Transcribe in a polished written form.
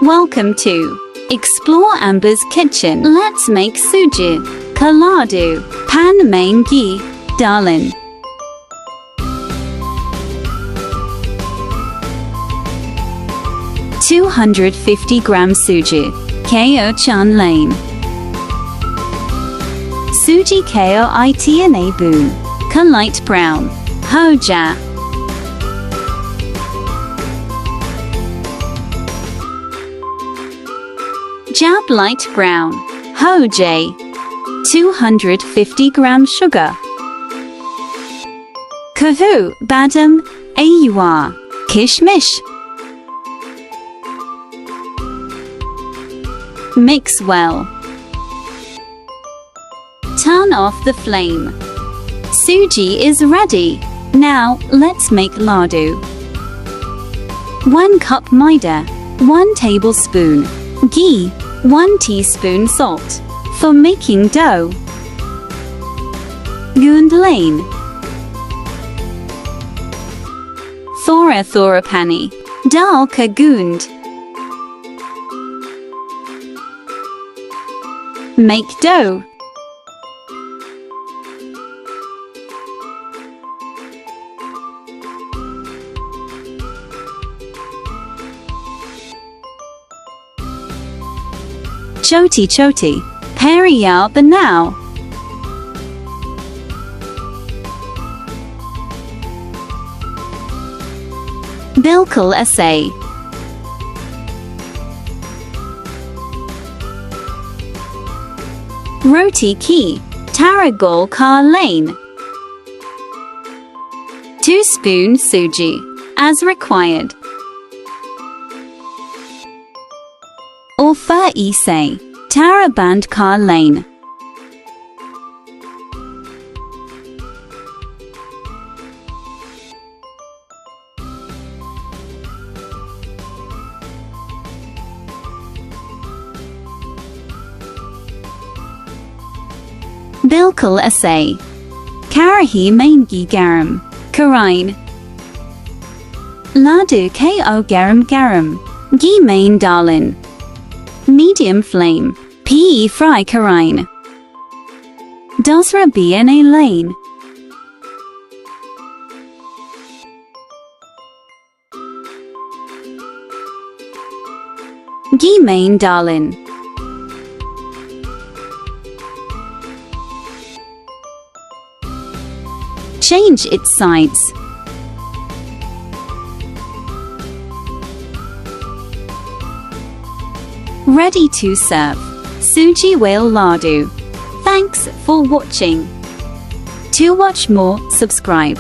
Welcome to Explore Amber's Kitchen. Let's make Suji, laddu, pan main ghee, darling. $250 Suji, ko chan lane. Suji ko itna boon, ka light brown, ho ja. Jab light brown, ho j. 250g sugar. Kahu, badam, aur, kishmish. Mix well. Turn off the flame. Suji is ready. Now, let's make laddu. 1 cup maida, 1 tablespoon ghee, 1 teaspoon salt. For making dough. Gund lane. Thora pani. Dal ka gund. Make dough. Choti, periyal banao. Bilkul essay. Roti ki, taragol ka lane. 2 spoon suji, as required. Or fur say, taraband ka lane. Bilkul essay. Karahi maingi garam. Karain. Laddu ko garam. Ghee main darlin. Medium flame. Pe fry karain. Dosra bna lane. Ghee main darlin. Change its sides. Ready to serve. Suji wale laddu. Thanks for watching. To watch more, subscribe.